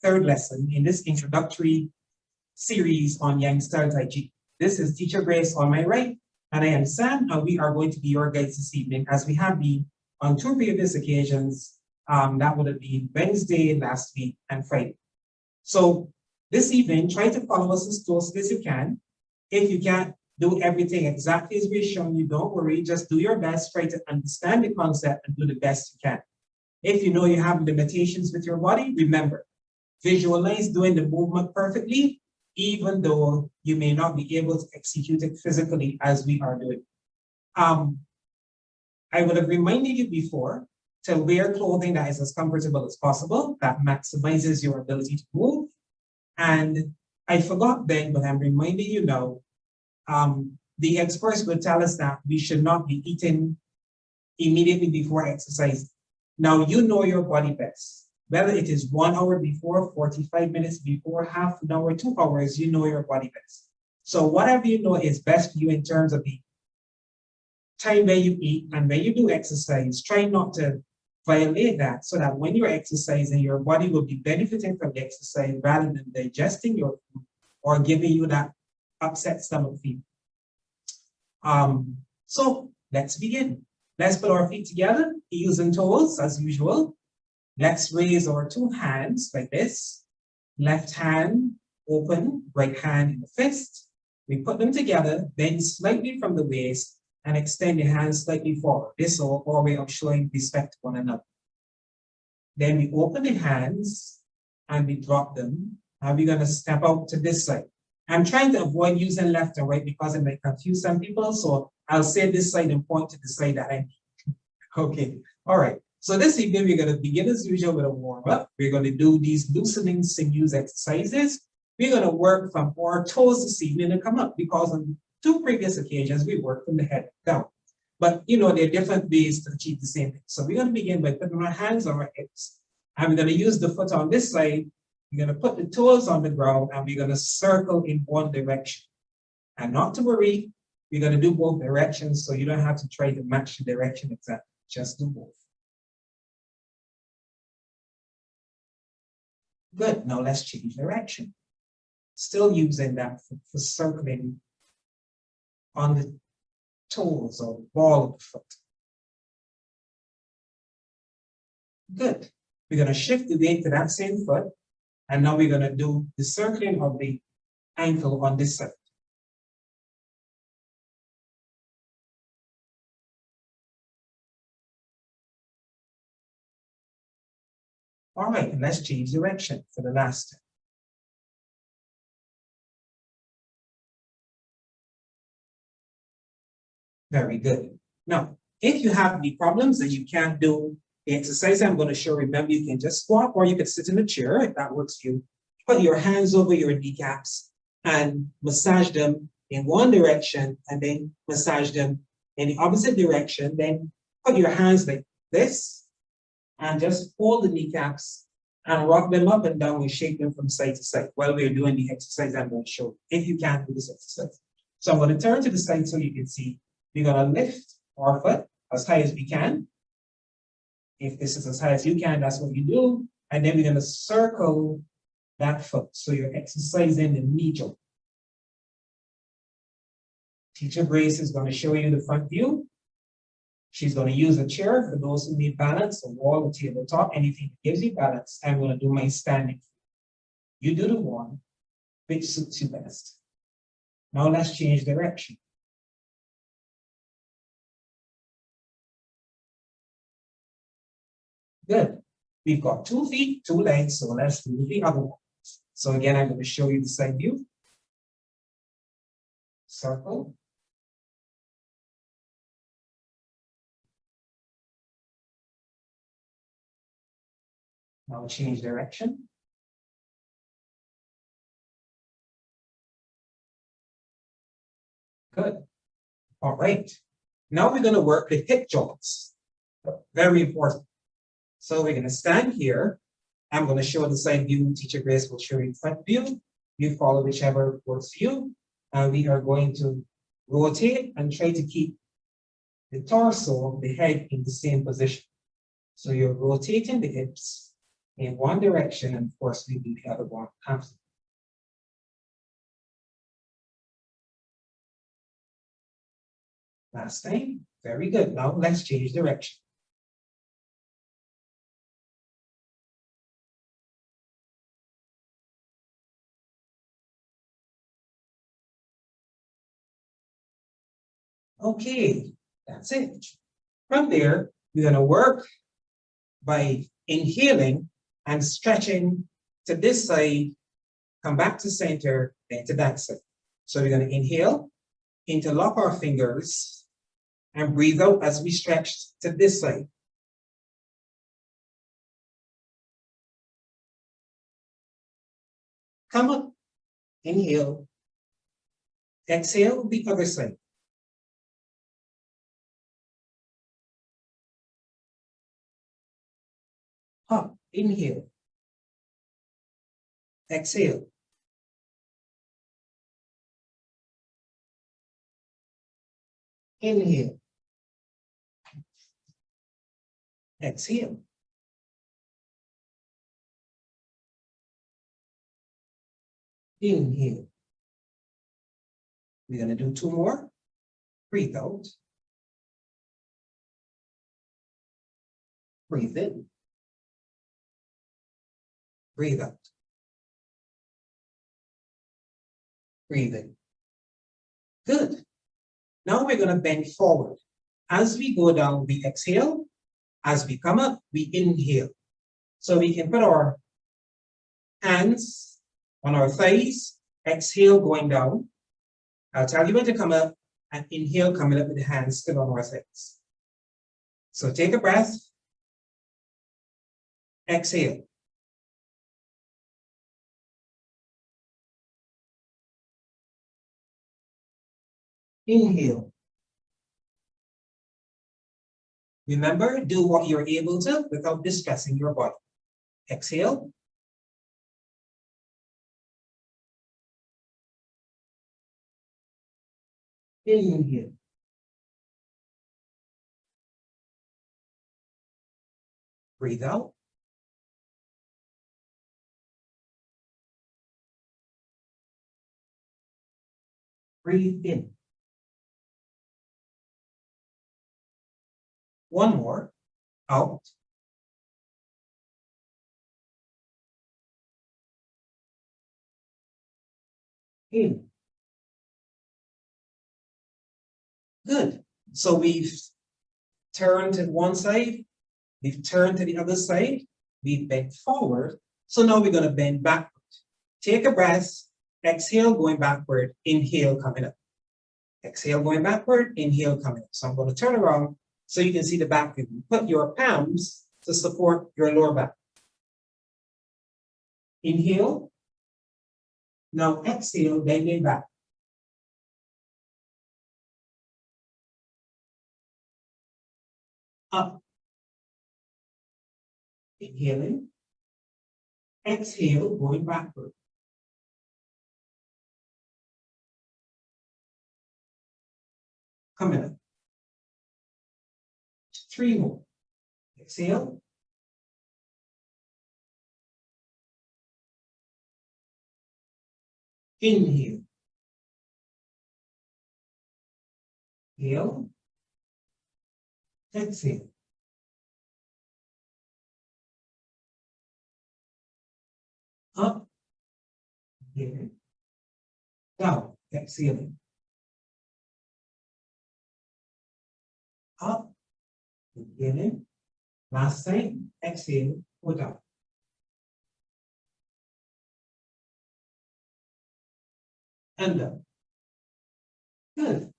third lesson in this introductory series on Yang style Tai Chi. This is Teacher Grace on my right, and I am Sam, and we are going to be your guides this evening, as we have been on two previous occasions. That would have been Wednesday last week and Friday. So this evening, try to follow us as closely as you can. If you can't do everything exactly as we're showing you, don't worry, just do your best, try to understand the concept and do the best you can. If you know you have limitations with your body, remember, visualize doing the movement perfectly, even though you may not be able to execute it physically as we are doing. I would have reminded you before to wear clothing that is as comfortable as possible, that maximizes your ability to move. And I forgot then, but I'm reminding you now, the experts would tell us that we should not be eating immediately before exercise. Now, you know your body best. Whether it is 1 hour before, 45 minutes before, half an hour, 2 hours, you know your body best. So whatever you know is best for you in terms of the time where you eat and when you do exercise, try not to violate that, so that when you're exercising, your body will be benefiting from the exercise rather than digesting your food or giving you that upset stomach feeling. So let's begin. Let's put our feet together, heels and toes as usual. Let's raise our two hands like this. Left hand open, right hand in the fist. We put them together, bend slightly from the waist, and extend your hands slightly forward. This is our way of showing respect to one another. Then we open the hands and we drop them. And we're going to step out to this side. I'm trying to avoid using left and right because it might confuse some people. So I'll say this side and point to the side that I need. Okay, all right. So this evening, we're going to begin as usual with a warm-up. We're going to do these loosening sinews exercises. We're going to work from our toes this evening and come up, because on two previous occasions, we worked from the head down. But, you know, there are different ways to achieve the same thing. So we're going to begin by putting our hands on our hips. And we're going to use the foot on this side. We're going to put the toes on the ground, and we're going to circle in one direction. And not to worry, we're going to do both directions, so you don't have to try to match the direction exactly. Just do both. Good. Now let's change direction. Still using that for circling on the toes or the ball of the foot. Good. We're going to shift the weight to that same foot. And now we're going to do the circling of the ankle on this side. All right, and let's change direction for the last time. Very good. Now, if you have any problems that you can't do the exercise I'm going to show, remember you can just squat or you can sit in a chair if that works for you. Put your hands over your kneecaps and massage them in one direction and then massage them in the opposite direction. Then put your hands like this and just hold the kneecaps and rock them up and down and shake them from side to side while we're doing the exercise I'm going to show, if you can't do this exercise. So I'm going to turn to the side so you can see. We're going to lift our foot as high as we can. If this is as high as you can, that's what you do. And then we're going to circle that foot. So you're exercising the knee joint. Teacher Grace is going to show you the front view. She's going to use a chair for those who need balance, a wall, a tabletop, anything that gives you balance. I'm going to do my standing. You do the one which suits you best. Now let's change direction. Good. We've got 2 feet, 2 legs, so let's do the other one. So again, I'm going to show you the side view. Circle. Now change direction. Good. All right. Now we're going to work the hip joints. Very important. So we're going to stand here. I'm going to show the side view. Teacher Grace will show you the front view. You follow whichever works for you. And we are going to rotate and try to keep the torso, the head in the same position. So you're rotating the hips in one direction, and of course we do the other one after. Last time, very good. Now let's change direction. Okay, that's it. From there, we're going to work by inhaling and stretching to this side, come back to center, then to that side. So we're going to inhale, interlock our fingers, and breathe out as we stretch to this side. Come up, inhale, exhale the other side. Up, inhale, exhale. Inhale, exhale. Inhale. We're going to do two more. Breathe out. Breathe in. Breathe out. Breathe in. Good. Now we're going to bend forward. As we go down, we exhale. As we come up, we inhale. So we can put our hands on our thighs, exhale going down. I'll tell you when to come up, and inhale coming up with the hands still on our thighs. So take a breath. Exhale. Inhale. Remember, do what you're able to without distressing your body. Exhale. Inhale. Breathe out. Breathe in. One more. Out. In. Good. So we've turned to one side, we've turned to the other side, we've bent forward. So now we're going to bend backward. Take a breath, exhale going backward, inhale coming up. Exhale going backward, inhale coming up. So I'm going to turn around so you can see the back of you. Put your palms to support your lower back. Inhale. Now exhale, bending back. Up. Inhaling. Exhale, going backward. Coming up. Three more. Exhale. Inhale. Inhale. Exhale. Up. Inhaling. Down. Exhaling. Up. Inhaling. Last time. Exhale. Go down. And down. Good.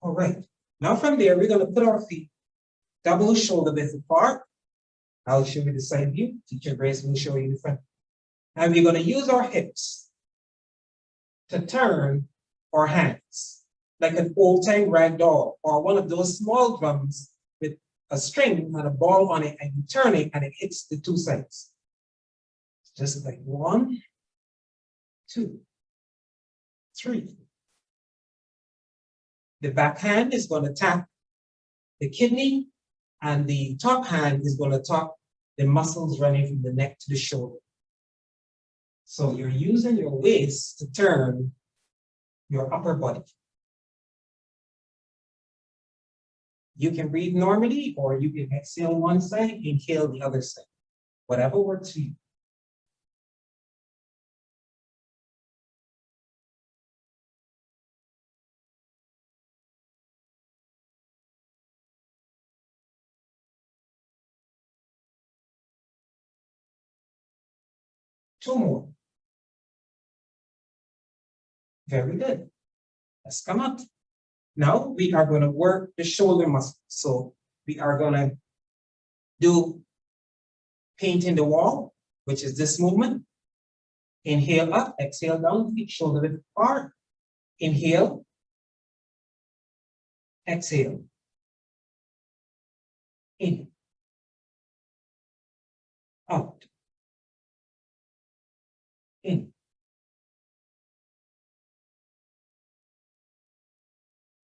All right. Now from there, we're going to put our feet double shoulder width apart. I'll show you the side view. Teacher Grace will show you the front. And we're going to use our hips to turn our hands like an old-time rag doll or one of those small drums with a string and a ball on it, and you turn it and it hits the two sides. Just like 1, 2, 3. The back hand is going to tap the kidney, and the top hand is going to tap the muscles running from the neck to the shoulder. So you're using your waist to turn your upper body. You can breathe normally, or you can exhale one side, inhale the other side. Whatever works for you. Two more. Very good. Let's come up. Now we are going to work the shoulder muscle. So we are going to do painting the wall, which is this movement. Inhale up, exhale down, feet shoulder width apart. Inhale, exhale. In, out, in.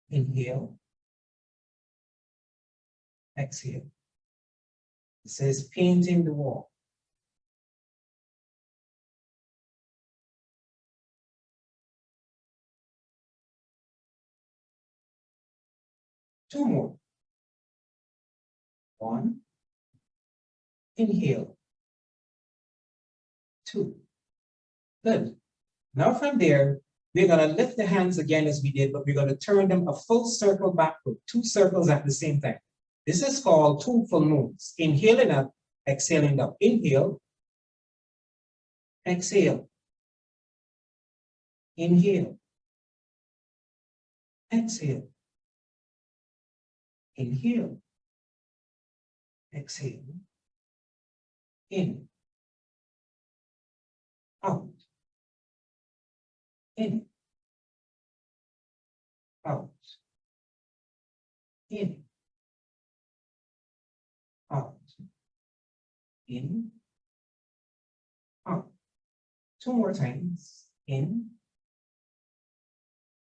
Inhale, exhale. It says painting the wall. Two more. One. Inhale. Two. Good. Now from there, we're going to lift the hands again as we did, but we're going to turn them a full circle backward, 2 circles at the same time. This is called 2 full moons. Inhaling up, exhaling up. Inhale, exhale. Inhale, exhale. Inhale, exhale. In, out, in, out, in, out, in, out. 2 more times. In,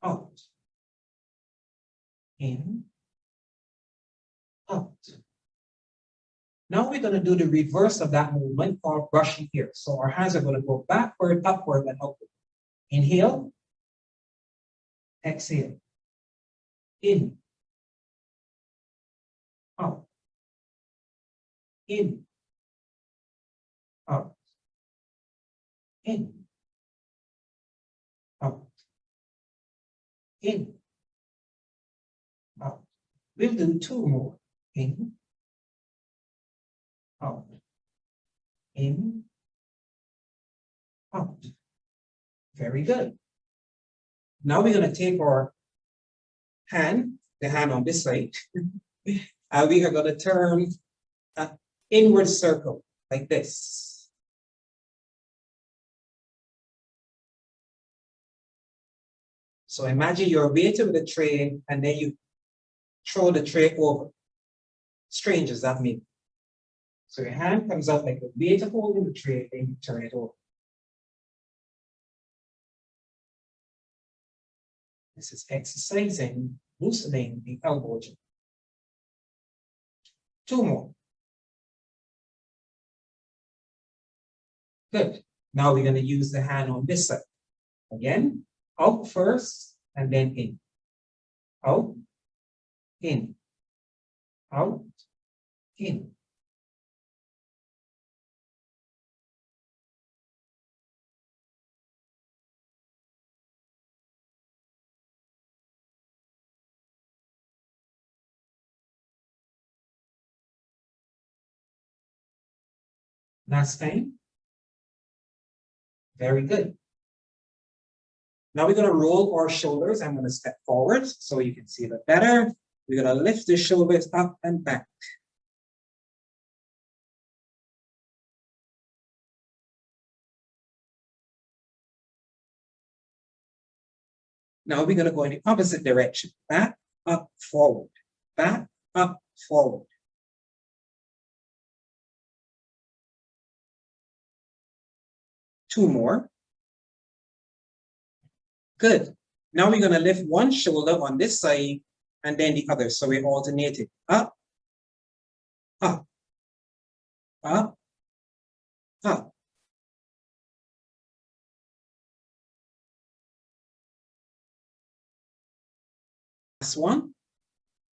out, in, out. Now we're going to do the reverse of that movement called brushing here. So our hands are going to go backward, upward, and upward. Inhale, exhale. In, out, in, out, in, out, in, out. We'll do 2 more. In, out, in, out. Very good. Now we're going to take our hand, the hand on this side, and we are going to turn an inward circle like this. So imagine you're waiting with a tray and then you throw the tray over. Strange as that means. So your hand comes out like a waiter holding the tray, then you turn it over. This is exercising, loosening the elbow joint. 2 more. Good. Now we're going to use the hand on this side. Again, out first and then in. Out, in, out, in. Last time. Very good. Now we're going to roll our shoulders. I'm going to step forward so you can see it better. We're going to lift the shoulders up and back. Now we're going to go in the opposite direction. Back, up, forward. Back, up, forward. Two more. Good. Now we're going to lift one shoulder on this side and then the other. So we're alternating. Up, up, up, up. Last one.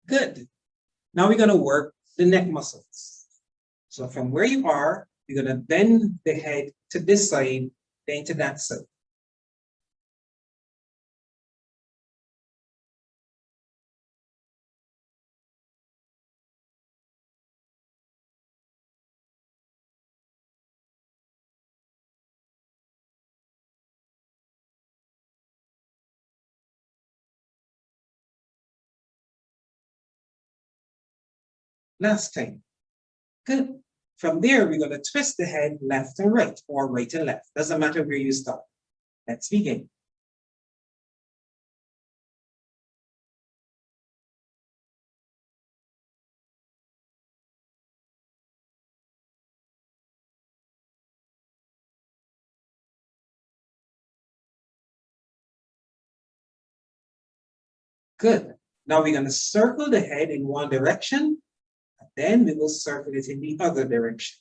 Good. Now we're going to work the neck muscles. So from where you are, you're going to bend the head to this side, then to that side. Last time. Good. From there, we're going to twist the head left and right, or right and left. Doesn't matter where you start. Let's begin. Good. Now we're going to circle the head in one direction, and then we will circle it in the other direction.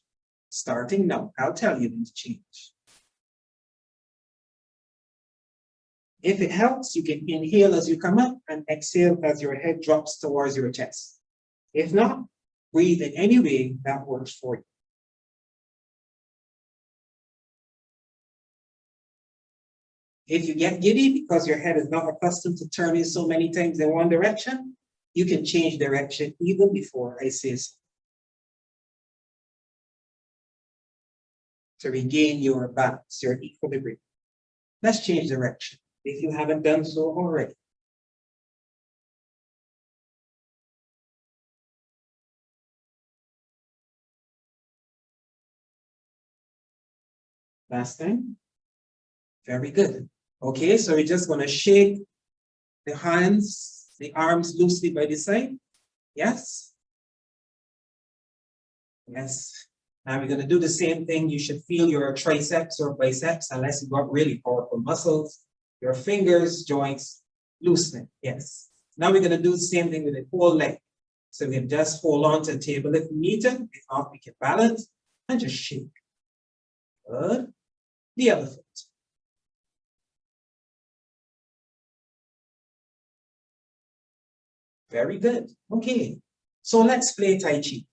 Starting now. I'll tell you when to change. If it helps, you can inhale as you come up and exhale as your head drops towards your chest. If not, breathe in any way that works for you. If you get giddy because your head is not accustomed to turning so many times in one direction, you can change direction even before I say so. To regain your balance, your equilibrium. Let's change direction if you haven't done so already. Last time. Very good. Okay, so we're just going to shake the hands, the arms loosely by the side. Yes? Yes. Now we're going to do the same thing. You should feel your triceps or biceps, unless you've got really powerful muscles. Your fingers, joints, loosening. Yes. Now we're going to do the same thing with the whole leg. So we can just hold on to the table if we need to. If not, we can balance and just shake. Good. The other foot. Very good. Okay. So let's play Tai Chi.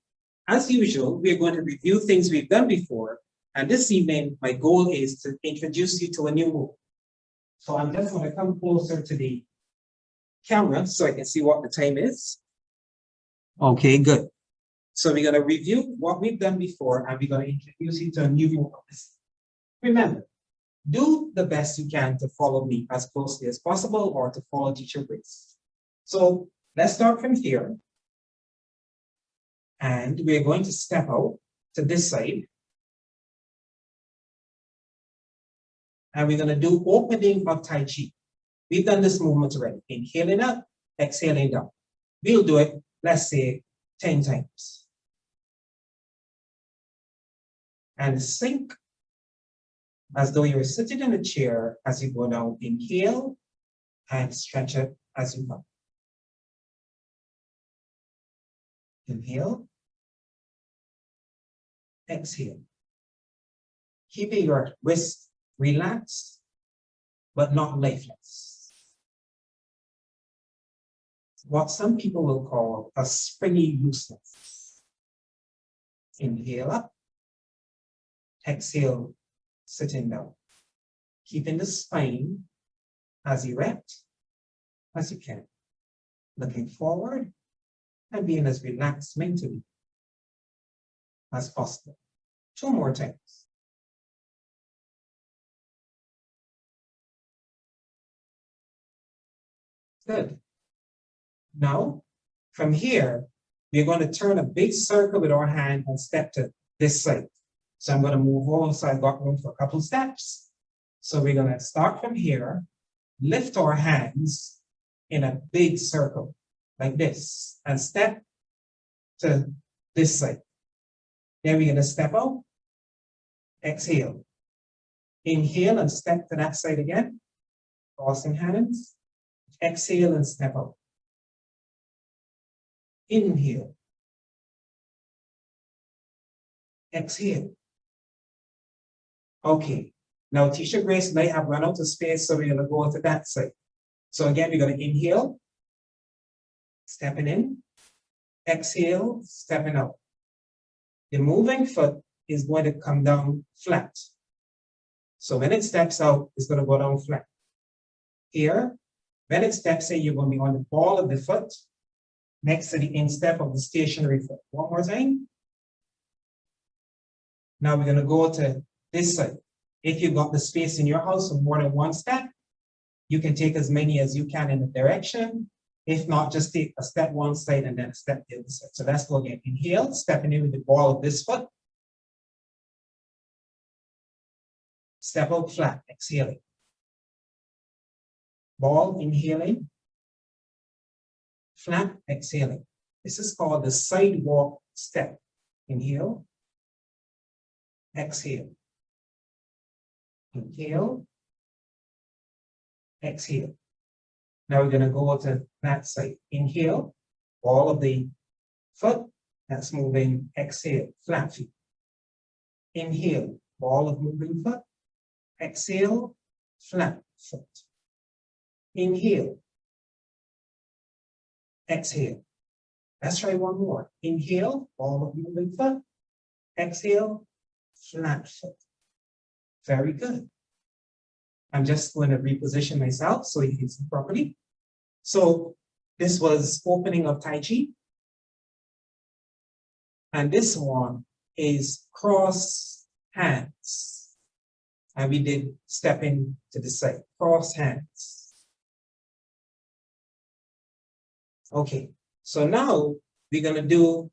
As usual, we're going to review things we've done before. And this evening, my goal is to introduce you to a new move. So I'm just going to come closer to the camera so I can see what the time is. Okay, good. So we're going to review what we've done before, and we're going to introduce you to a new move. Remember, do the best you can to follow me as closely as possible or to follow teacher Grace. So let's start from here. And we're going to step out to this side. And we're going to do opening of Tai Chi. We've done this movement already. Inhaling up, exhaling down. We'll do it, let's say, 10 times. And sink as though you're sitting in a chair as you go down. Inhale and stretch it as you come. Inhale. Exhale. Keeping your wrist relaxed, but not lifeless. What some people will call a springy looseness. Inhale up. Exhale, sitting down. Keeping the spine as erect as you can. Looking forward and being as relaxed mentally as possible. 2 more times. Good. Now, from here, we're going to turn a big circle with our hand and step to this side. So I'm going to move on so I've got room for a couple steps. So we're going to start from here, lift our hands in a big circle like this and step to this side. Then we're going to step out, exhale. Inhale and step to that side again, crossing hands. Exhale and step out. Inhale. exhale. Okay, now Teacher Grace and I have run out of space, so we're going to go to that side. So again, we're going to inhale, stepping in, exhale, stepping out. The moving foot is going to come down flat. So when it steps out, it's going to go down flat. Here, when it steps in, you're going to be on the ball of the foot next to the instep of the stationary foot. One more time. Now we're going to go to this side. If you've got the space in your house for more than one step, you can take as many as you can in the direction. If not, just take a step one side and then a step the other side. So let's go again. Inhale, stepping in with the ball of this foot. Step out flat, exhaling. Ball, inhaling. Flat, exhaling. This is called the sidewalk step. Inhale. Exhale. Inhale. Exhale. Now we're going to go to that side. Inhale, ball of the foot, that's moving. Exhale, flat feet. Inhale, ball of moving foot. Exhale, flat foot. Inhale. Exhale. Let's try one more. Inhale, ball of moving foot. Exhale, flat foot. Very good. I'm just going to reposition myself so you can see properly. So this was opening of Tai Chi. And this one is cross hands. And we did stepping to the side, cross hands. Okay, so now we're going to do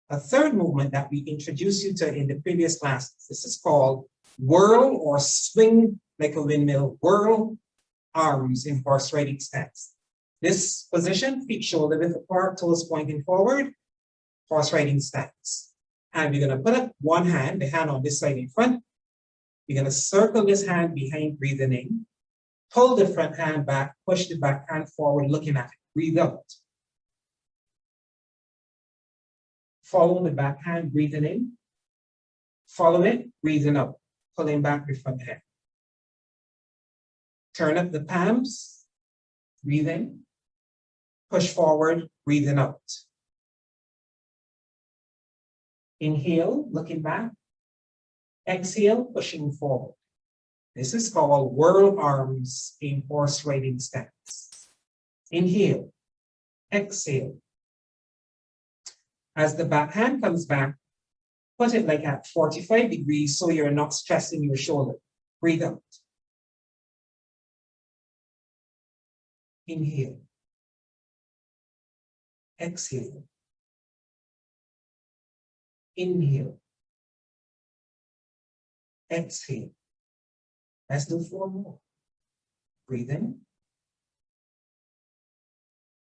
a third movement that we introduced you to in the previous class. This is called whirl or swing like a windmill, whirl arms in horse riding stance. This position, feet shoulder width apart, toes pointing forward, horse riding stance. And we're going to put up one hand, the hand on this side in front. We're going to circle this hand behind, breathing in. Pull the front hand back, push the back hand forward, looking at it. Breathe out. Follow the back hand, breathing in. Follow it, breathing out, pulling back the front hand. Turn up the palms, breathe in. Push forward, breathing out. Inhale, looking back. Exhale, pushing forward. This is called whirl arms in horse riding stance. Inhale, exhale. As the back hand comes back, put it like at 45 degrees so you're not stressing your shoulder. Breathe out. Inhale. Exhale. Inhale. Exhale. Let's do 4 more. Breathe in.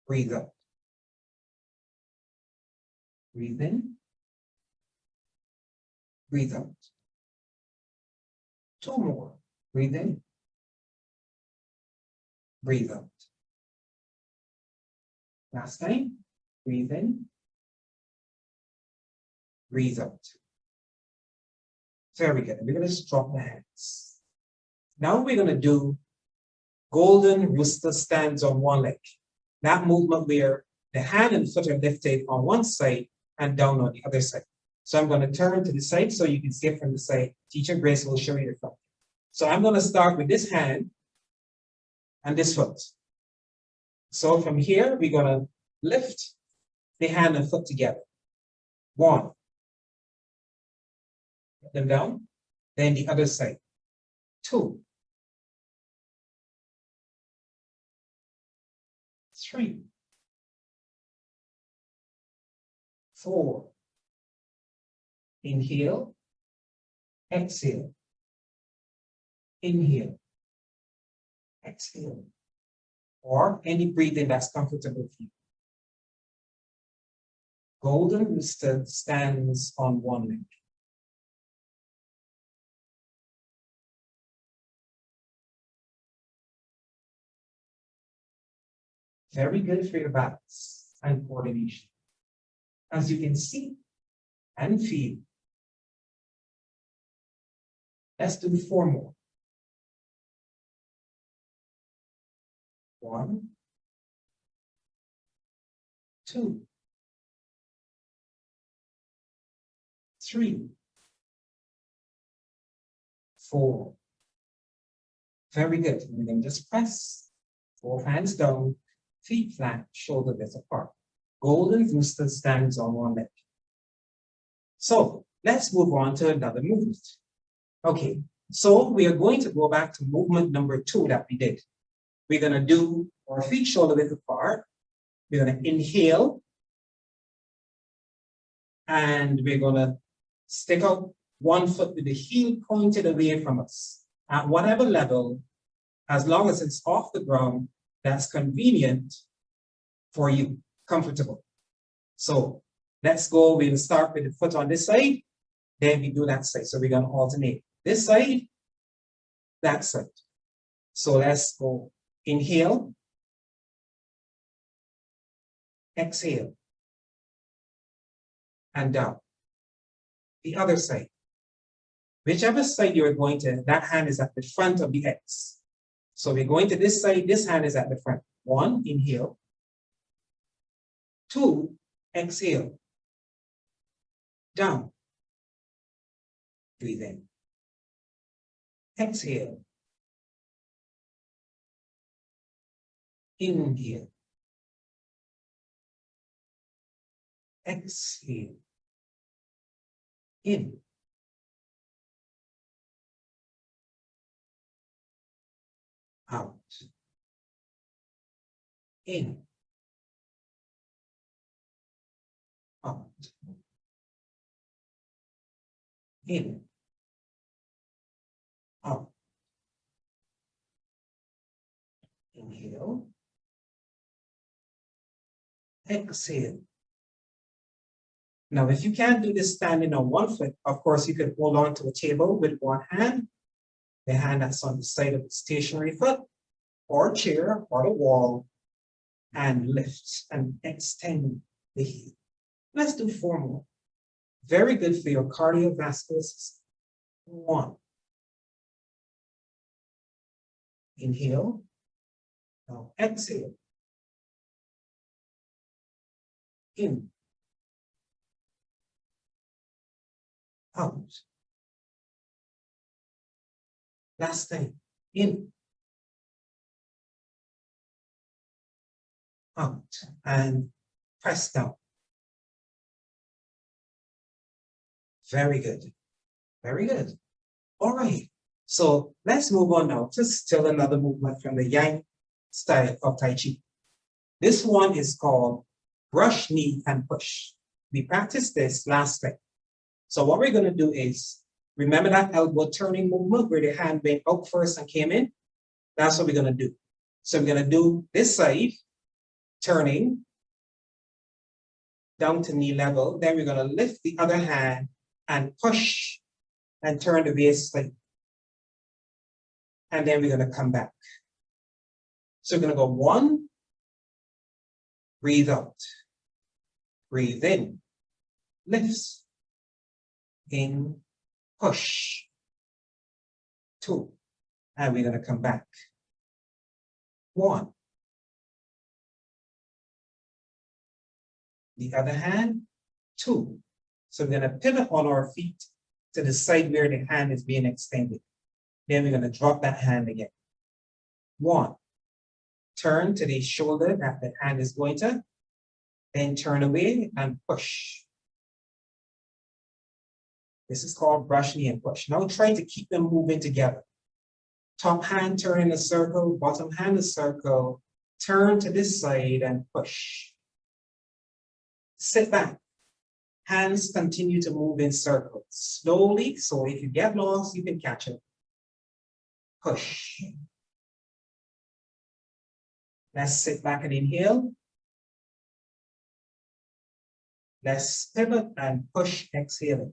Breathe out. Breathe in. Breathe out. 2 more. Breathe in. Breathe out. Last time. Breathe in. Breathe out. Very good. We're going to just drop the hands. Now we're going to do golden rooster stands on one leg. That movement where the hand and foot are lifted on one side and down on the other side. So I'm going to turn to the side so you can see it from the side. Teacher Grace will show you the front. So I'm going to start with this hand and this foot. So from here, we're going to lift the hand and foot together. 1. Put them down. Then the other side. 2. 3. 4. Inhale. Exhale. Inhale. Exhale. Or any breathing that's comfortable for you. Golden rooster stands on one leg. Very good for your balance and coordination. As you can see and feel, Let's do 4 more. 1, 2, 3, 4. Very good. And then just press. 4 hands down, feet flat, shoulder width apart. Golden rooster stands on one leg. So let's move on to another movement. Okay, so we are going to go back to movement number 2 that we did. We're going to do our feet shoulder width apart. We're going to inhale. And we're going to stick out one foot with the heel pointed away from us. At whatever level, as long as it's off the ground, that's convenient for you, comfortable. So let's go. We'll start with the foot on this side. Then we do that side. So we're going to alternate this side, that side. So let's go. Inhale. Exhale. And down. The other side. Whichever side you're going to, that hand is at the front of the X. So we're going to this side, this hand is at the front. 1, inhale. 2, exhale. Down. Breathe in. Exhale. Inhale. Exhale. In. Out. In. Out. In. Out. Inhale. Exhale. Now, if you can't do this standing on one foot, of course, you can hold on to a table with one hand, the hand that's on the side of the stationary foot, or chair, or the wall, and lift and extend the heel. Let's do 4 more. Very good for your cardiovascular system. 1. Inhale. Now exhale. In. Out. Last time. In. Out. And press down. Very good. Very good. All right. So let's move on now to still another movement from the Yang style of Tai Chi. This one is called brush, knee, and push. We practiced this last time. So what we're going to do is, remember that elbow turning movement where the hand went out first and came in? That's what we're going to do. So we're going to do this side, turning down to knee level. Then we're going to lift the other hand and push and turn the waist slightly. And then we're going to come back. So we're going to go 1, breathe out, breathe in, lifts, in, push, 2, and we're going to come back. 1. The other hand, 2. So we're going to pivot on our feet to the side where the hand is being extended. Then we're going to drop that hand again. 1. Turn to the shoulder that the hand is going to. Then turn away and push. This is called brush, knee, and push. Now try to keep them moving together. Top hand turn in a circle, bottom hand a circle. Turn to this side and push. Sit back. Hands continue to move in circles slowly, so if you get lost, you can catch it. Push. Let's sit back and inhale. Let's pivot and push, exhaling.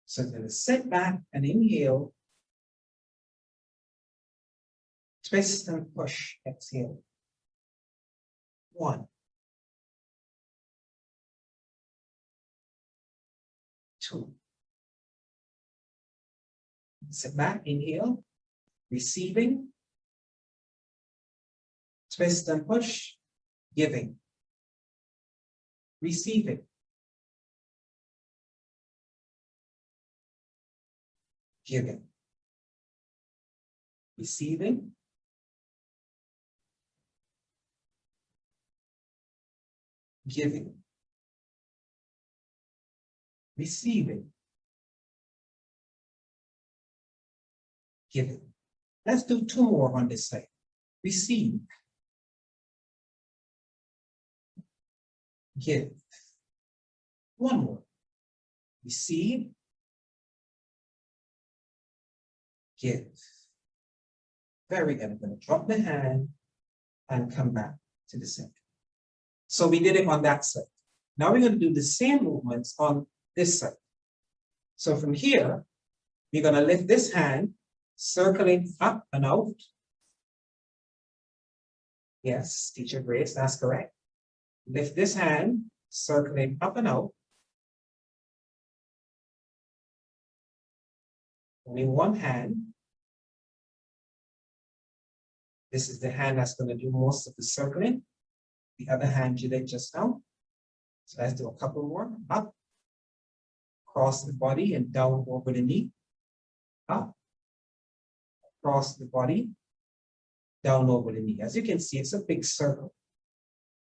So I'm going to sit back and inhale. Twist and push, exhale. 1. 2. Sit back, inhale, receiving, twist and push, giving, receiving, giving, receiving, giving, receiving, giving. Let's do two more on this side. Receive, give. One more. Receive, give. Very good. I'm going to drop the hand and come back to the center. So we did it on that side. Now we're going to do the same movements on this side. So from here, we're going to lift this hand, circling up and out. Yes, teacher Grace, that's correct. Lift this hand, circling up and out. Only one hand. This is the hand that's going to do most of the circling. The other hand you did just now. So let's do a couple more. Up, across the body and down over the knee. Up, across the body, down over the knee. As you can see, it's a big circle.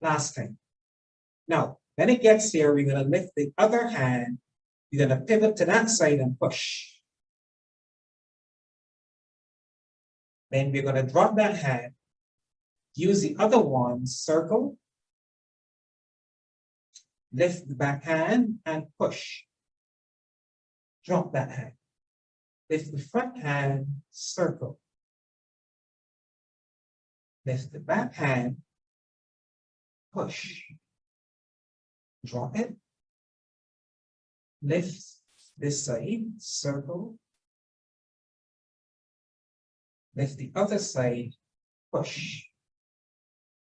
Last time. Now, when it gets here, we're going to lift the other hand. We're going to pivot to that side and push. Then we're going to drop that hand, use the other one, circle, lift the back hand and push. Drop that hand. Lift the front hand, circle. Lift the back hand, push. Drop it. Lift this side, circle. Lift the other side, push.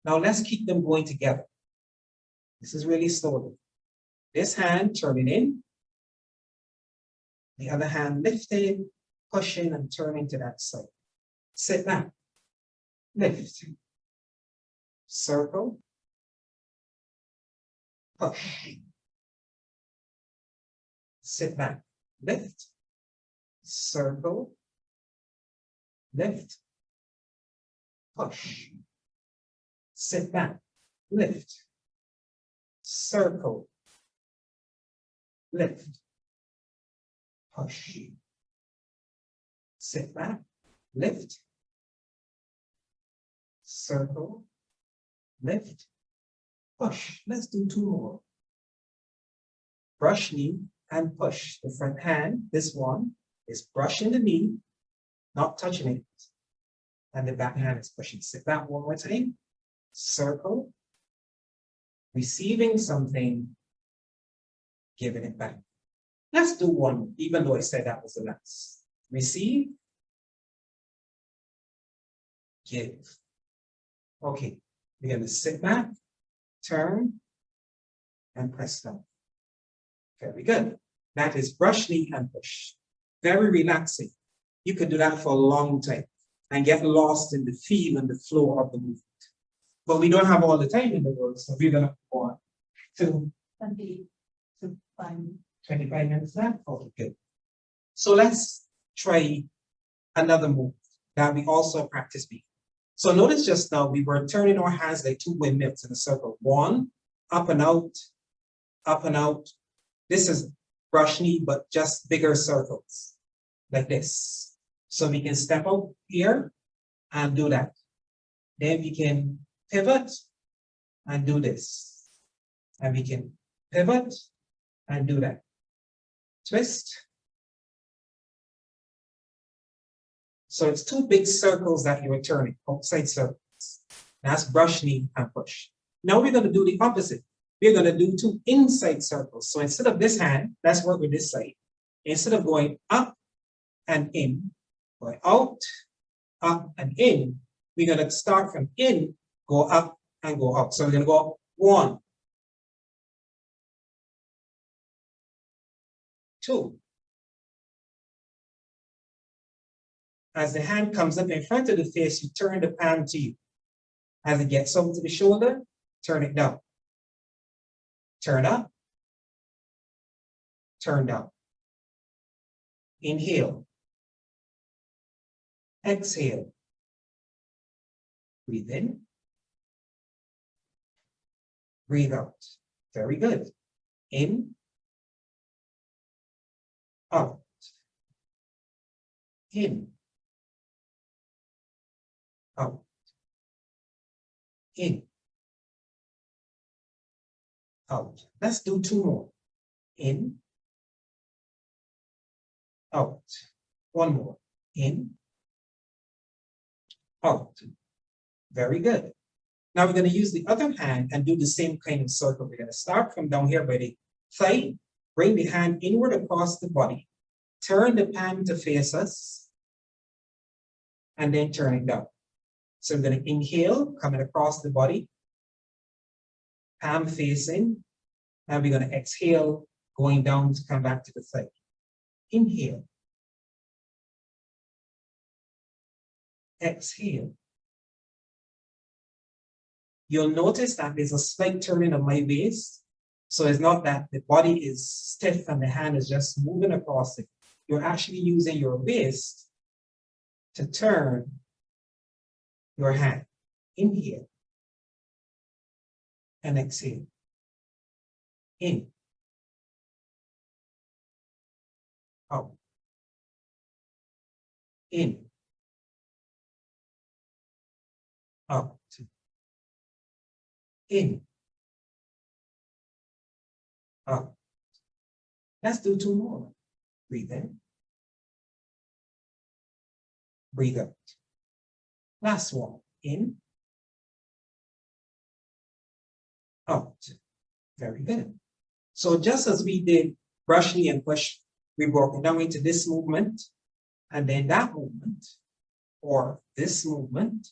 Now let's keep them going together. This is really slowly. This hand turning in. The other hand lifting, pushing and turning to that side. Sit back. Lift. Circle. Push. Sit back. Lift. Circle. Lift. Push. Sit back. Lift. Circle. Lift. Push. Sit back. Lift. Circle. Lift. Push. Let's do two more. Brush knee and push. The front hand, this one, is brushing the knee, not touching it. And the back hand is pushing. Sit back one more time. Circle. Receiving something, giving it back. Let's do one, even though I said that was the last. Receive. Give. Okay, we're going to sit back, turn, and press down. Very good. That is brush knee and push. Very relaxing. You could do that for a long time and get lost in the feel and the flow of the movement. But we don't have all the time in the world, so we're going to go on to 25 minutes left. Okay, good. So let's try another move that we also practice before. So notice just now we were turning our hands like two windmills in a circle. One, up and out, up and out. This is brush knee, but just bigger circles like this. So we can step out here and do that. Then we can pivot and do this. And we can pivot and do that. Twist. So it's two big circles that you are turning, outside circles. That's brush knee and push. Now we're going to do the opposite. We're going to do two inside circles. So instead of this hand, let's work with this side. Instead of going up and in, going out, up and in, we're going to start from in, go up and go out. So we're going to go 1, 2, As the hand comes up in front of the face, you turn the palm to you. As it gets over to the shoulder, turn it down. Turn up, turn down. Inhale. Exhale. Breathe in. Breathe out. Very good. In. Out. In. Out. In. Out. Let's do two more. In. Out. One more. In. Out. Very good. Now we're going to use the other hand and do the same kind of circle. We're going to start from down here by the thigh, bring the hand inward across the body, turn the palm to face us, and then turn it down. So we're going to inhale, coming across the body, palm facing, and we're going to exhale, going down to come back to the thigh. Inhale. Exhale. You'll notice that there's a slight turning of my waist. So it's not that the body is stiff and the hand is just moving across it. You're actually using your waist to turn your hand. Inhale. And exhale. In. Out. In. Out. In. Out. Let's do two more. Breathe in. Breathe out. Last one. In. Out. Very good. So just as we did brush knee and push, we broke it down into this movement, and then that movement, or this movement,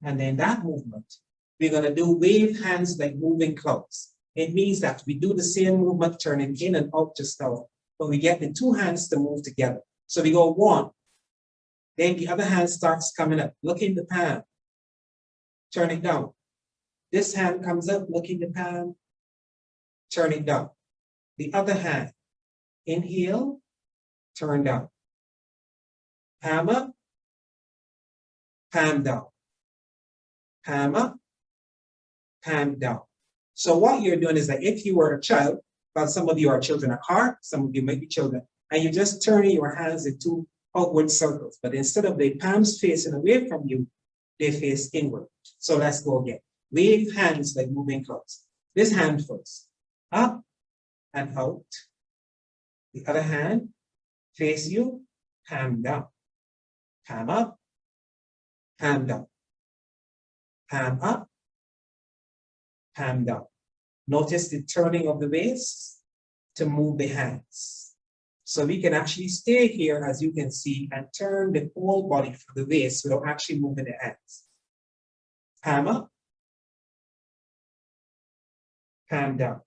and then that movement. We're going to do wave hands like moving clouds. It means that we do the same movement, turning in and out just now, but we get the two hands to move together. So we go one, then the other hand starts coming up, look in the palm, turn it down. This hand comes up, look in the palm, turn it down. The other hand, inhale, turn down. Palm up, palm down. Palm up, palm down. So what you're doing is that if you were a child, well, some of you are children at heart, some of you might be children, and you're just turning your hands into outward circles, but instead of the palms facing away from you, they face inward. So let's go again. Wave hands like moving clouds. This hand first, up and out. The other hand, face you, palm down. Palm up, palm down. Palm up, palm down. Notice the turning of the waist to move the hands. So we can actually stay here, as you can see, and turn the whole body from the waist without actually moving the hands. Palm up, palm down.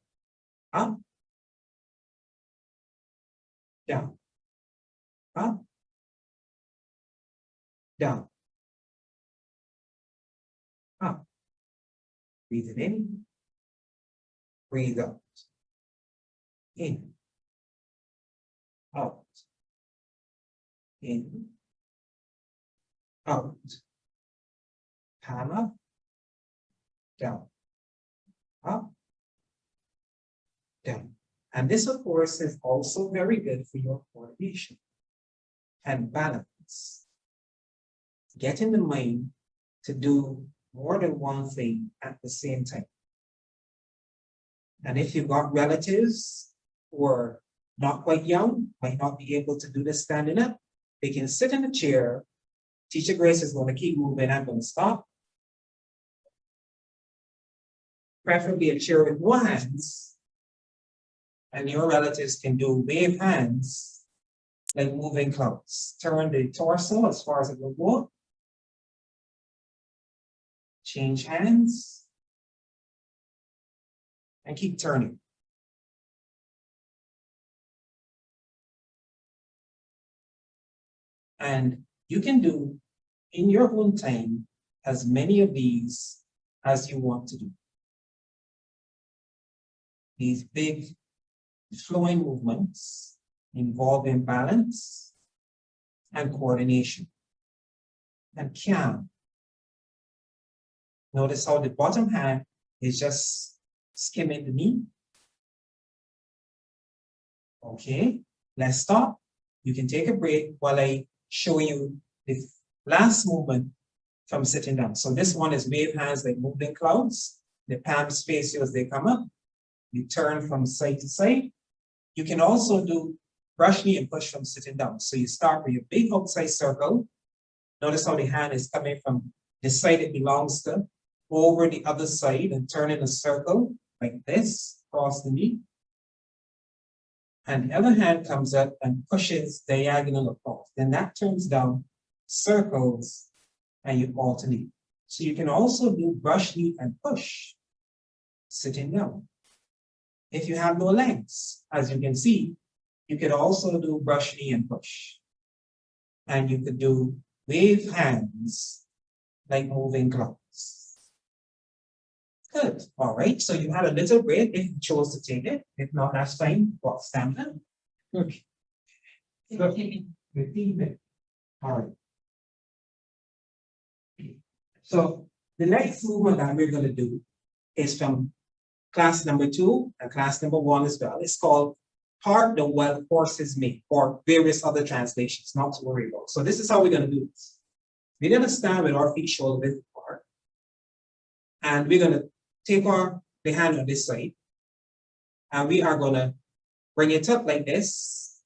Up, down. Up, down. Up. Breathe it in. Breathe out. In. Out. In. Out. Palm up. Down. Up. Down. And this, of course, is also very good for your coordination and balance. Get in the mind to do more than one thing at the same time. And if you've got relatives who are not quite young, might not be able to do this standing up, they can sit in a chair. Teacher Grace is going to keep moving. I'm going to stop. Preferably a chair with no hands. And your relatives can do wave hands like moving clouds. Turn the torso as far as it will go. Change hands. And keep turning. And you can do in your own time as many of these as you want to do. These big flowing movements involving balance and coordination and calm. Notice how the bottom hand is just skimming the knee. Okay, let's stop. You can take a break while I show you the last movement from sitting down. So this one is wave hands like moving clouds. The palms face you as they come up. You turn from side to side. You can also do brush knee and push from sitting down. So you start with your big outside circle. Notice how the hand is coming from the side it belongs to over the other side and turn in a circle like this, across the knee. And the other hand comes up and pushes diagonal across. Then that turns down, circles, and you alternate. So you can also do brush knee and push, sitting down. If you have no legs, as you can see, you could also do brush knee and push. And you could do wave hands like moving clouds. Good. All right. So you had a little break if you chose to take it. If not, that's fine. Well, stand up. Okay. So, 15 minutes. All right. So the next movement that we're going to do is from class number 2 and class number 1 as well. It's called Part the Wild Horses Make, or various other translations, not to worry about. So this is how we're going to do this. We're going to stand with our feet shoulder width apart. And we're going to take the hand on this side. And we are going to bring it up like this.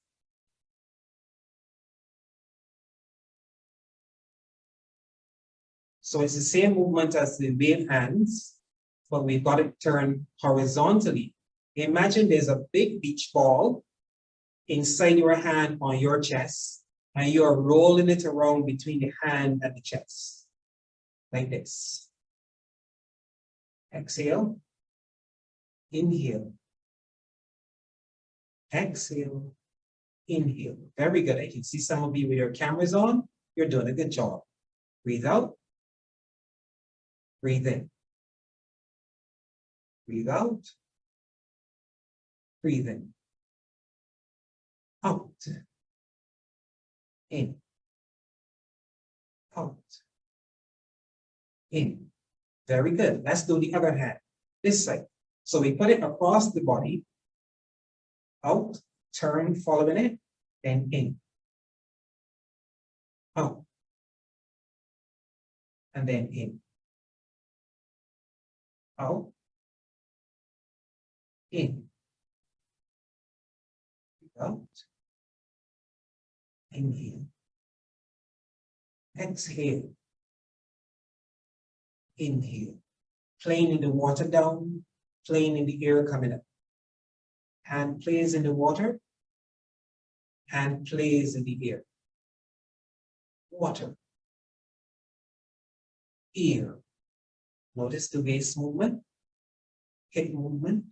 So it's the same movement as the wave hands, but we've got it turned horizontally. Imagine there's a big beach ball inside your hand on your chest, and you're rolling it around between the hand and the chest, like this. Exhale, inhale, exhale, inhale. Very good. I can see some of you with your cameras on. You're doing a good job. Breathe out, breathe in. Breathe out, breathe in. Out, in, out, in. Very good. Let's do the other hand, this side. So we put it across the body, out, turn, following it, then in, out, and then in, out, in, out, inhale, exhale, inhale, plane in the water down, plane in the air coming up. Hand plays in the water, hand plays in the air. Water, air. Notice the waist movement, hip movement,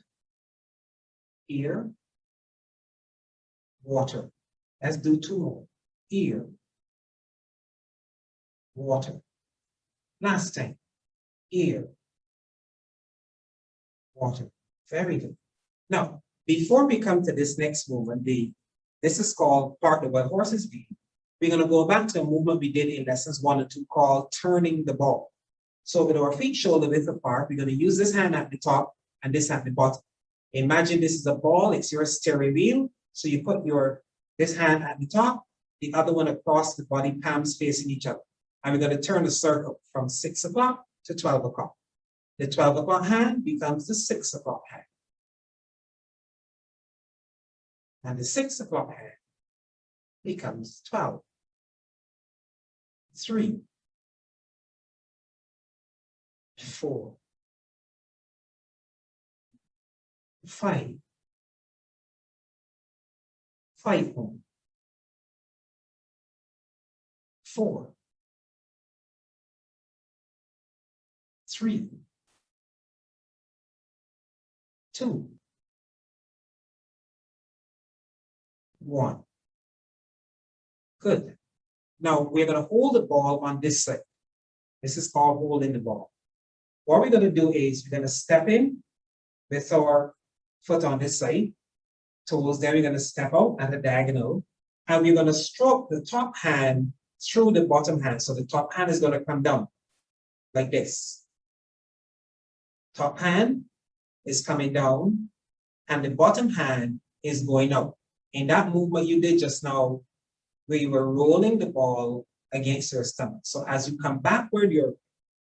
air, water. Let's do 2 more. Air, water. Last time. Air, water. Very good. Now, before we come to this next movement, this is called Part the Wild Horses Beat. We're going to go back to a movement we did in lessons 1 and 2 called turning the ball. So with our feet shoulder width apart, we're going to use this hand at the top and this at the bottom. Imagine this is a ball, it's your steering wheel. So you put this hand at the top, the other one across the body, palms facing each other. And we're going to turn the circle from 6 o'clock to 12 o'clock. The 12 o'clock hand becomes the 6 o'clock hand. And the 6 o'clock hand becomes 12. 3, 4, 5. 5 more. 4, 3, 2, 1. Good. Now we're going to hold the ball on this side. This is called holding the ball. What we're going to do is we're going to step in with our foot on this side, toes, then we're going to step out at the diagonal, and we're going to stroke the top hand through the bottom hand. So the top hand is going to come down like this. Top hand is coming down, and the bottom hand is going out. In that movement you did just now, where you were rolling the ball against your stomach. So as you come backward, you're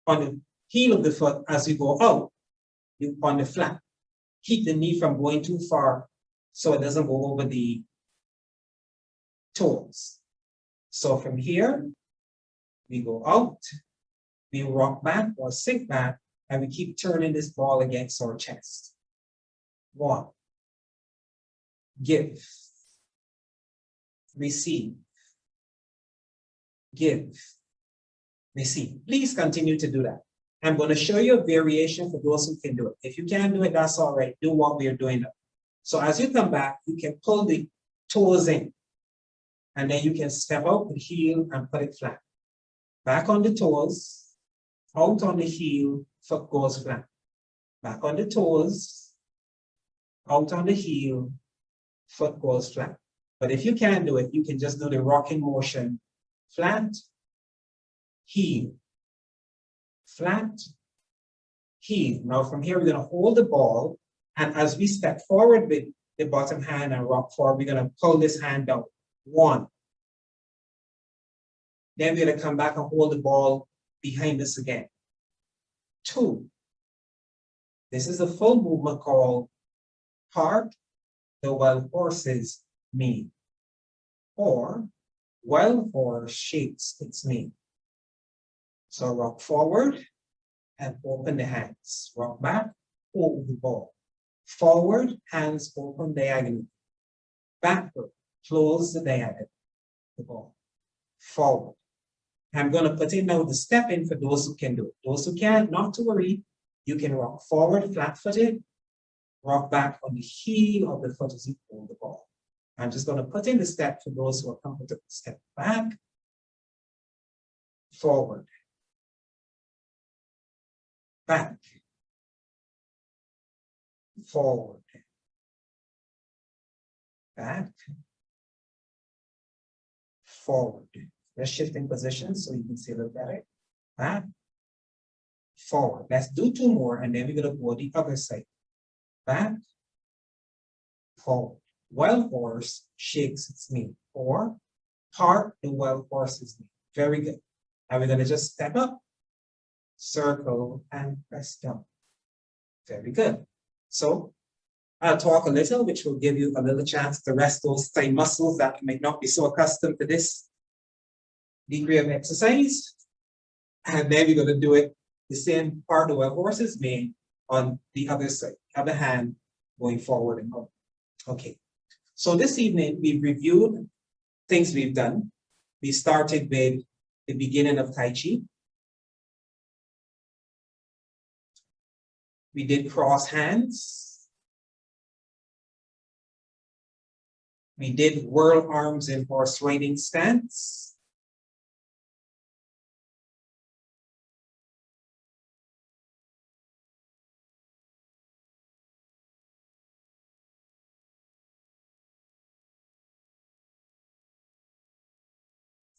on the heel of the foot. As you go out, you're on the flat. Keep the knee from going too far so it doesn't go over the toes. So from here, we go out, we rock back or sink back, and we keep turning this ball against our chest. 1. Give. Receive. Give. Receive. Please continue to do that. I'm going to show you a variation for those who can do it. If you can't do it, that's all right. Do what we are doing now. So as you come back, you can pull the toes in, and then you can step out the heel and put it flat. Back on the toes, out on the heel, foot goes flat. Back on the toes, out on the heel, foot goes flat. But if you can't do it, you can just do the rocking motion. Flat, heel, flat, heel. Now from here, we're going to hold the ball, and as we step forward with the bottom hand and rock forward, we're going to pull this hand down. 1. Then we're going to come back and hold the ball behind us again. 2. This is a full movement called Hark the Wild Horse's Mane, or Wild Horse Shakes its Mane. So rock forward and open the hands. Rock back, hold the ball. Forward, hands open diagonally. Backward, close the diagonal, the ball. Forward. I'm going to put in now the step in for those who can do it. Those who can't, not to worry. You can rock forward, flat-footed, rock back on the heel of the foot as you hold the ball. I'm just going to put in the step for those who are comfortable. Step back, forward, back, forward, back, forward. Let's shift in position so you can see a little better. Back, forward. Let's do 2 more, and then we're going to go the other side. Back, forward. Wild horse shakes its mane, or hark the wild horse's mane. Very good. And we're going to just step up, circle, and press down. Very good. So I'll talk a little, which will give you a little chance to rest those thigh muscles that may not be so accustomed to this degree of exercise. And then we're going to do it the same part of our horse's mane on the other side, other hand going forward and up. Okay. So this evening, we've reviewed things we've done. We started with the beginning of Tai Chi. We did cross hands. We did whirl arms in horse riding stance.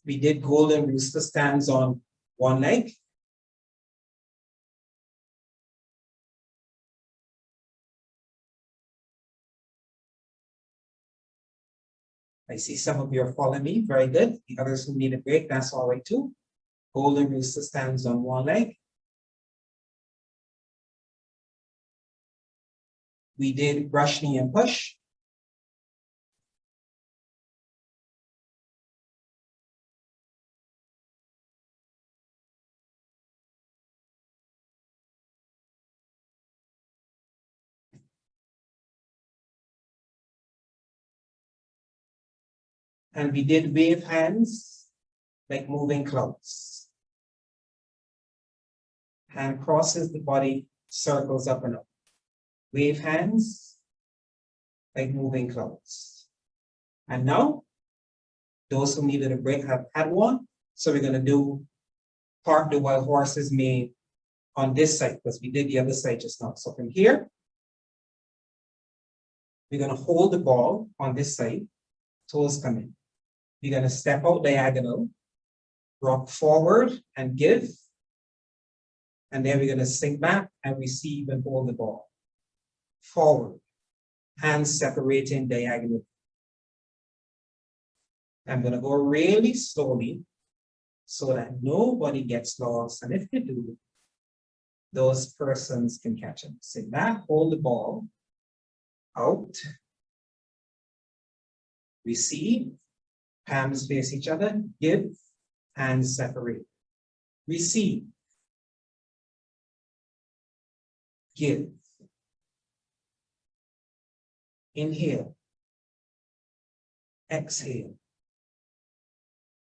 We did golden rooster stands on one leg. I see some of you are following me. Very good. The others who need a break, that's all right too. Golden rooster stands on one leg. We did brush knee and push. And we did wave hands like moving clouds. Hand crosses the body, circles up and up. Wave hands like moving clouds. And now Those who needed a break have had one. So we're gonna do park the wild horses mane on this side because we did the other side just now. So from here, we're gonna hold the ball on this side, toes come in. We're gonna step out diagonal, rock forward and give. And then we're gonna sink back and receive and hold the ball. Forward, hands separating diagonally. I'm gonna go really slowly so that nobody gets lost. And if they do, those persons can catch them. Sit back, hold the ball, out, receive, palms face each other, give, hands separate. Receive, give. Inhale, exhale,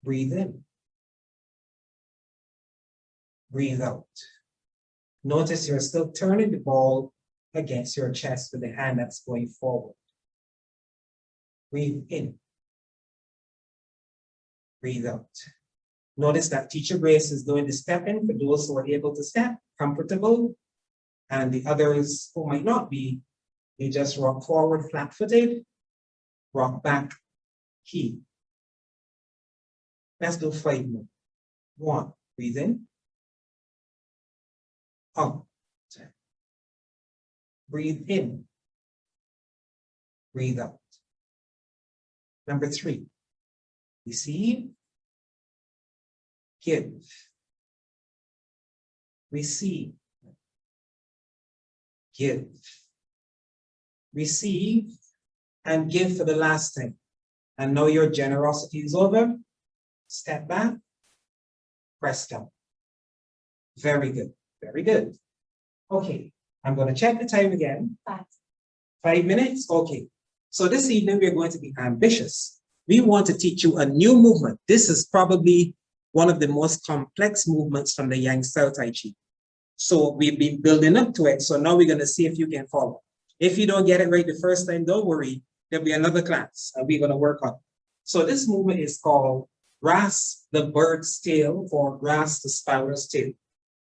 breathe in, breathe out. Notice you're still turning the ball against your chest with the hand that's going forward. Breathe in, breathe out. Notice that teacher Grace is doing the stepping for those who are able to step, comfortable, and the others who might not be, they just rock forward flat-footed, rock back, key. Let's do 5 more. 1, breathe in, out, breathe in, breathe out. Number 3, receive, give, receive, give, receive, and give for the last time. And now your generosity is over. Step back, press down. Very good, very good. Okay, I'm going to check the time again. 5 minutes, okay. So this evening we're going to be ambitious. We want to teach you a new movement. This is probably one of the most complex movements from the Yang style Tai Chi. So we've been building up to it. So now we're going to see if you can follow. If you don't get it right the first time, don't worry. There'll be another class and we're going to work on it. So this movement is called grasp the bird's tail or grasp the sparrow's tail.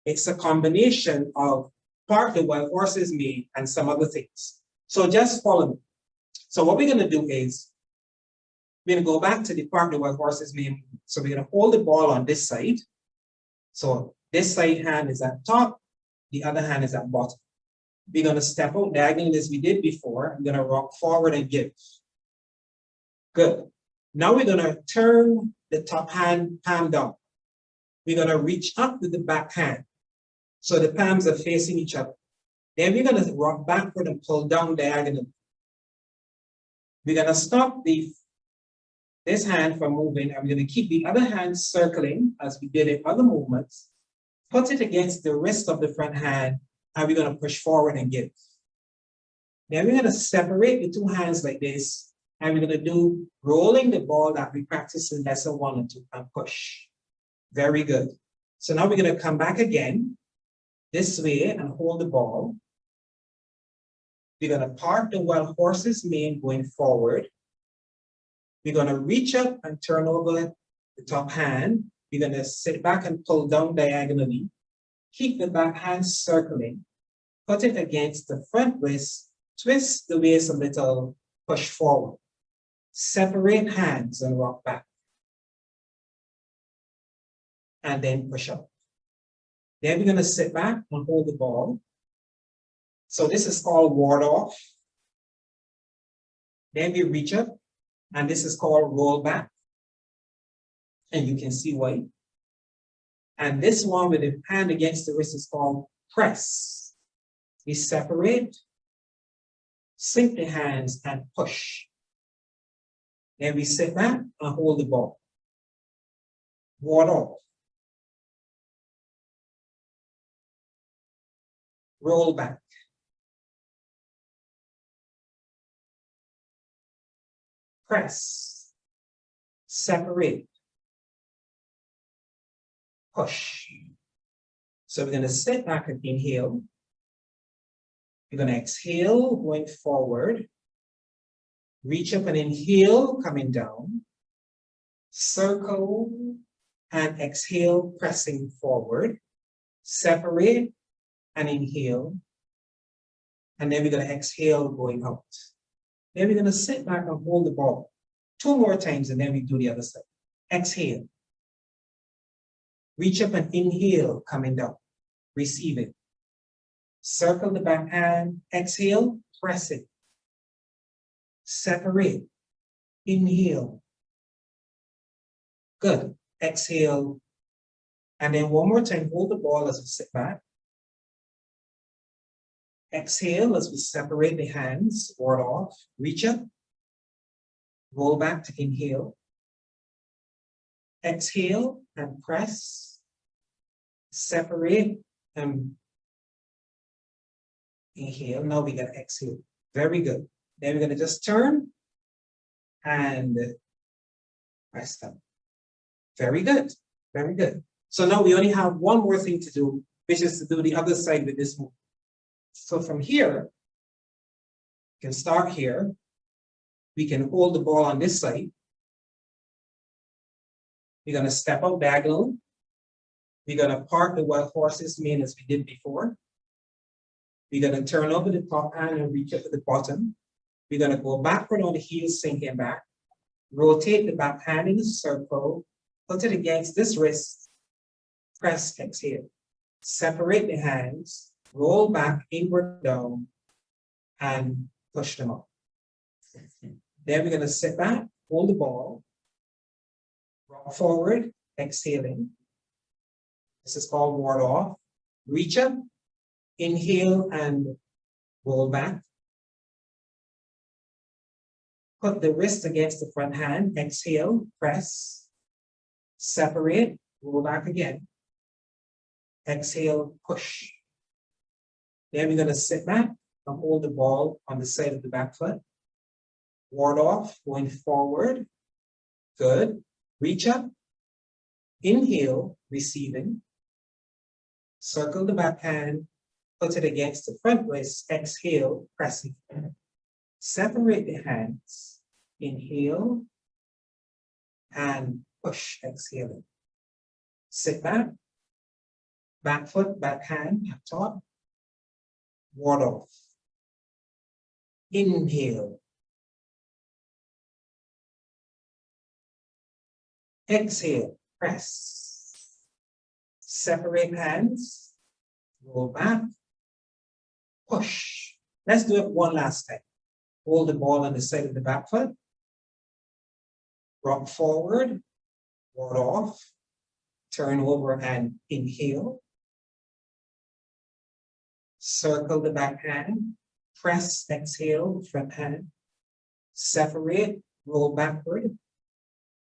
It's a combination of park the wild horse's mane and some other things. So just follow me. So what we're going to do is we're going to go back to the park the wild horse's mane. So we're going to hold the ball on this side. So this side hand is at top, the other hand is at bottom. We're going to step out diagonally as we did before. I'm going to rock forward and give. Good. Now we're going to turn the top hand palm down. We're going to reach up with the back hand. So the palms are facing each other. Then we're going to rock backward and pull down diagonally. We're going to stop this hand from moving, and we're going to keep the other hand circling as we did in other movements. Put it against the wrist of the front hand, and we're going to push forward and give. Then we're going to separate the two hands like this, and we're going to do rolling the ball that we practiced in lesson 1 and 2 and push. Very good. So now we're going to come back again this way and hold the ball. We're going to park the wild horse's mane going forward. We're going to reach up and turn over the top hand. We're going to sit back and pull down diagonally. Keep the back hand circling. Put it against the front wrist. Twist the waist a little. Push forward. Separate hands and rock back. And then push up. Then we're going to sit back and hold the ball. So this is called ward off. Then we reach up, and this is called roll back. And you can see why. And this one with the hand against the wrist is called press. We separate, sink the hands, and push. Then we sit back and hold the ball. Ward off. Roll back. Press, separate, push. So we're going to sit back and inhale. We're going to exhale, going forward. Reach up and inhale, coming down. Circle and exhale, pressing forward. Separate and inhale. And then we're going to exhale, going out. Then we're going to sit back and hold the ball 2 more times, and then we do the other side. Exhale. Reach up and inhale, coming down. Receive it. Circle the back hand. Exhale, press it. Separate. Inhale. Good. Exhale. And then one more time, hold the ball as we sit back. Exhale as we separate the hands, ward off. Reach up. Roll back to inhale. Exhale and press. Separate and inhale. Now we got exhale. Very good. Then we're going to just turn and press down. Very good. Very good. So now we only have one more thing to do, which is to do the other side with this move. So from here, we can start here. We can hold the ball on this side. We're going to step out diagonal. We're going to park the wild horses main as we did before. We're going to turn over the top hand and reach up to the bottom. We're going to go backward on the heels, sinking back. Rotate the back hand in a circle. Put it against this wrist. Press, exhale. Separate the hands. Roll back, inward down, and push them up. Then we're going to sit back, hold the ball, rock forward, exhaling. This is called ward off. Reach up, inhale, and roll back. Put the wrist against the front hand, exhale, press, separate, roll back again. Exhale, push. Then we're going to sit back and hold the ball on the side of the back foot. Ward off, going forward. Good. Reach up. Inhale, receiving. Circle the back hand. Put it against the front wrist. Exhale, pressing. Separate the hands. Inhale. And push, exhaling. Sit back. Back foot, back hand, up top. Ward off. Inhale. Exhale. Press. Separate hands. Roll back. Push. Let's do it one last time. Hold the ball on the side of the back foot. Rock forward. Ward off. Turn over and inhale. Circle the back hand, press, exhale, front hand, separate, roll backward,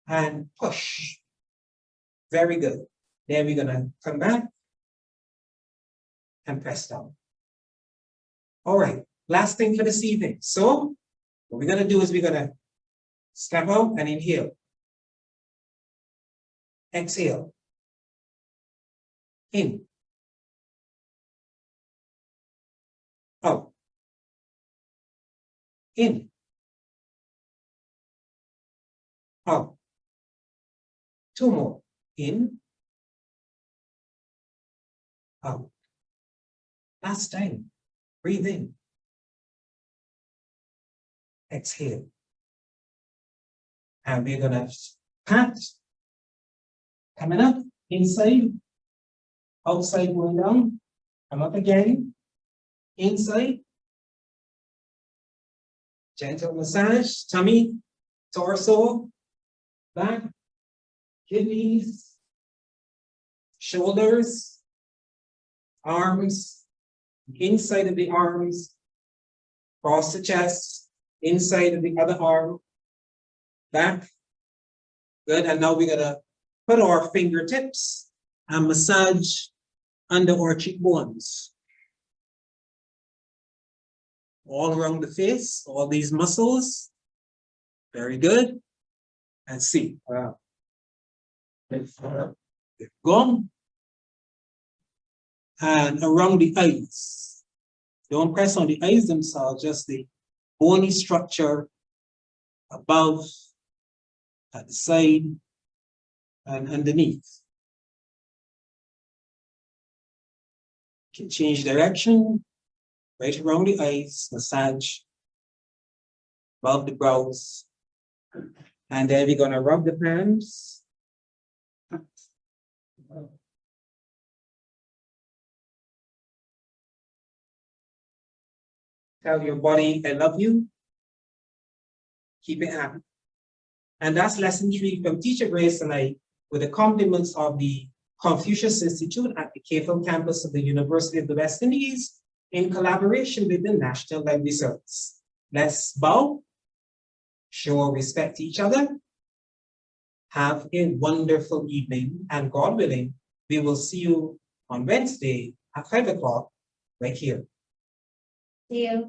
and push. Very good. Then we're gonna come back and press down. All right, last thing for this evening. So what we're gonna do is we're gonna step out and inhale. Exhale. In. Out. In. Out. 2 more. In. Out. Last time. Breathe in. Exhale. And we're gonna pat. Coming up. Inside. Outside going down. Come up again. Inside. Gentle massage. Tummy. Torso. Back. Kidneys. Shoulders. Arms. Inside of the arms. Across the chest. Inside of the other arm. Back. Good. And now we're gonna put our fingertips and massage under our cheekbones. All around the face, all these muscles. Very good. And see. Wow. Gone. And around the eyes. Don't press on the eyes themselves, just the bony structure above, at the side, and underneath. You can change direction, right around the eyes, massage, rub the brows, and then we're gonna rub the palms. Tell your body, I love you. Keep it happy. And that's lesson 3 from Teacher Grace tonight with the compliments of the Confucius Institute at the Cape campus of the University of the West Indies in collaboration with the National Library Service. Let's bow, show our respect to each other. Have a wonderful evening, and God willing, we will see you on Wednesday at 5 o'clock right here. See you.